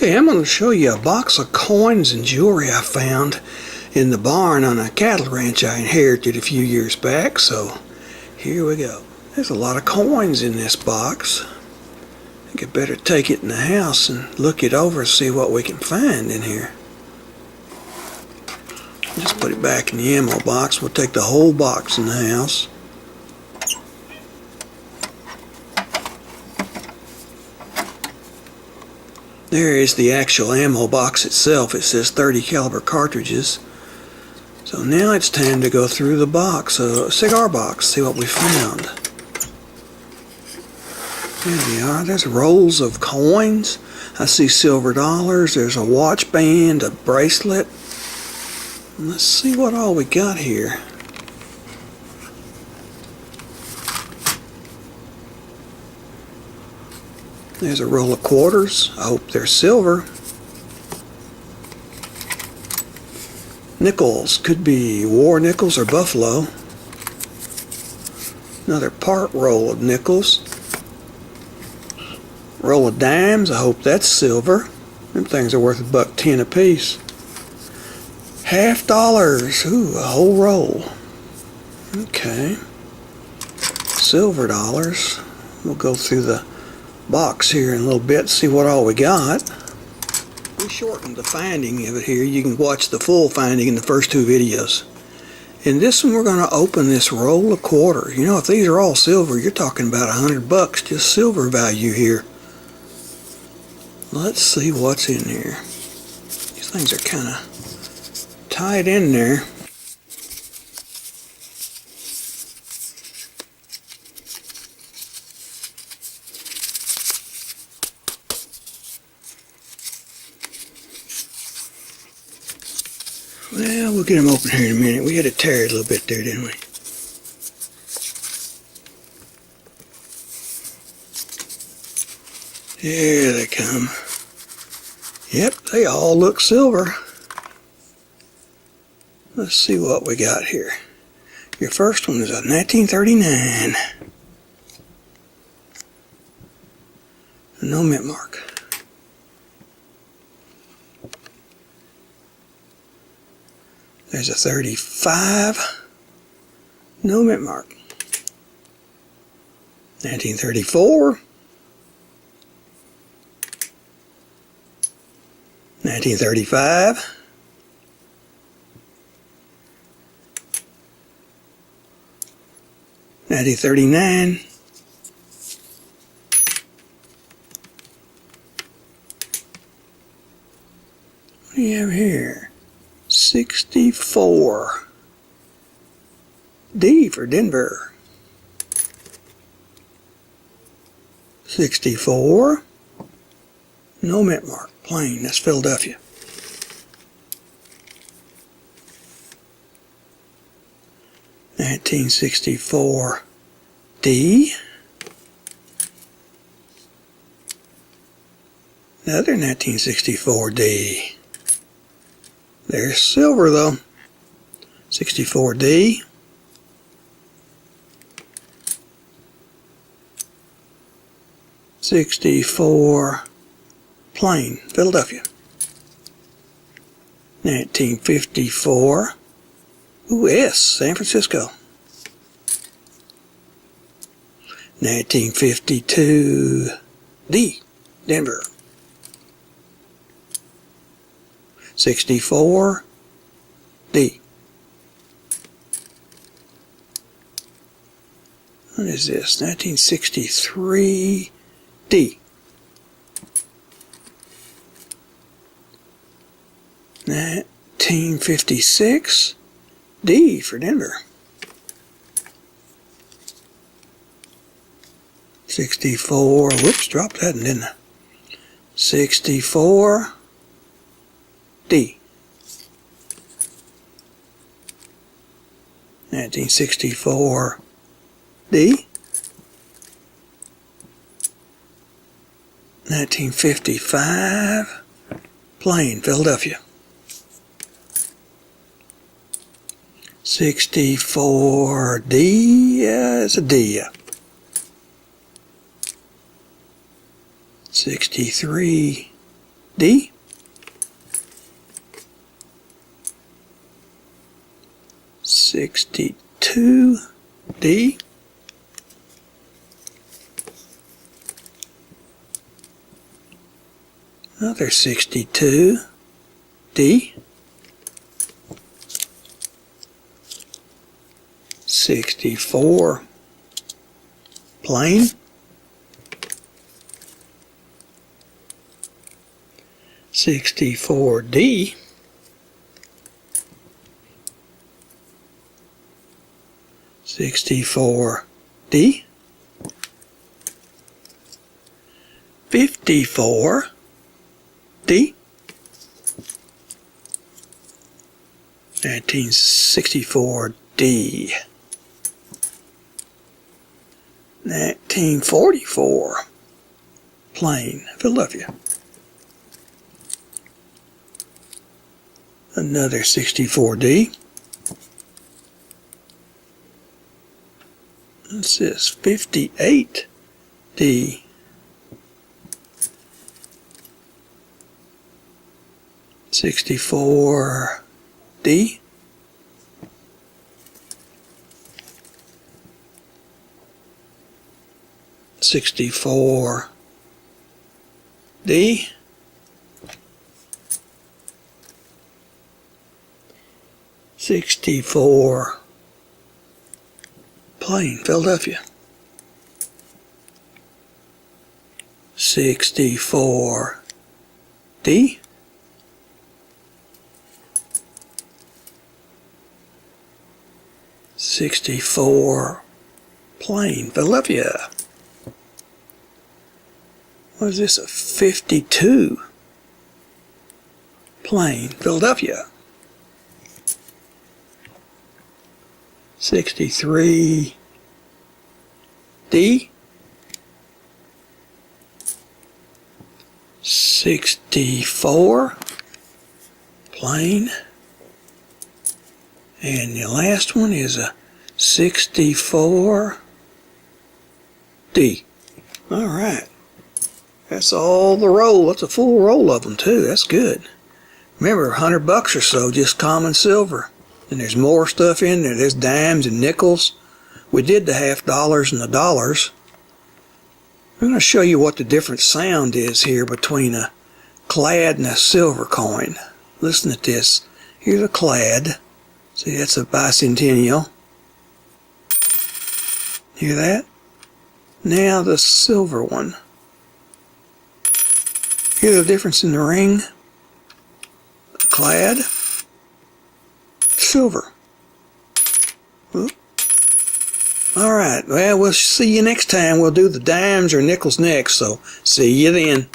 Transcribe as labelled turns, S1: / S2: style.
S1: Okay, I'm going to show you a box of coins and jewelry I found in the barn on a cattle ranch I inherited a few years back, so here we go. There's a lot of coins in this box. I think I better take it in the house and look it over and see what we can find in here. Just put it back in the ammo box. We'll take the whole box in the house. There is the actual ammo box itself. It says 30 caliber cartridges. So now it's time to go through the box, cigar box, see what we found. There we are. There's rolls of coins. I see silver dollars. There's a watch band, a bracelet. Let's see what all we got here. There's a roll of quarters. I hope they're silver. Nickels. Could be war nickels or buffalo. Another part roll of nickels. Roll of dimes. I hope that's silver. Them things are worth $1.10 a piece. Half dollars. Ooh, a whole roll. Okay. Silver dollars. We'll go through the box here in a little bit, see what all we got. We shortened the finding of it here. You can watch the full finding in the first two videos. In this one, we're going to open this roll of quarters. You know, if these are all silver, you're talking about $100 just silver value here. Let's see what's in here. These things are kind of tied in there. Well, we'll get them open here in a minute. We had to tear it a little bit there, didn't we? Here they come. Yep, they all look silver. Let's see what we got here. Your first one is a 1939. No mint mark. There's a 35. No mint mark. 1934. 1935. 1939. What do you have here? 64. D for Denver. 64. No mint mark. Plain. That's Philadelphia. 1964 D. Another 1964 D. There's silver though. 64 D. '64 plain, Philadelphia. 1954. Ooh, S, San Francisco. 1952 D, Denver. 64 D. What is this? 1963 D. 1956 D for Denver. 64. Whoops, dropped that, didn't I? 64 D. 1964 D. 1955 plain, Philadelphia. 64 D. It's a D. 63 D. $62 D. Another 62 D. 64 plain. 64 D. 64 D. 54 D. 1964 D. 1944 plain, Philadelphia. Another 64 D. What's this? 58 D. 64 D. 64 D. 64 plain, Philadelphia. 64 D. 64 plain, Philadelphia. What is this? A 52 plain, Philadelphia. 63 D. 64 plain. And the last one is a 64 D. All right. That's all the roll. That's a full roll of them too. That's good. Remember, $100 or so, just common silver. And there's more stuff in there. There's dimes and nickels. We did the half dollars and the dollars. I'm going to show you what the different sound is here between a clad and a silver coin. Listen to this. Here's a clad. See, that's a bicentennial. Hear that? Now the silver one. Hear the difference in the ring? Clad. Silver. Oop. All right. Well, we'll see you next time. We'll do the dimes or nickels next. So see you then.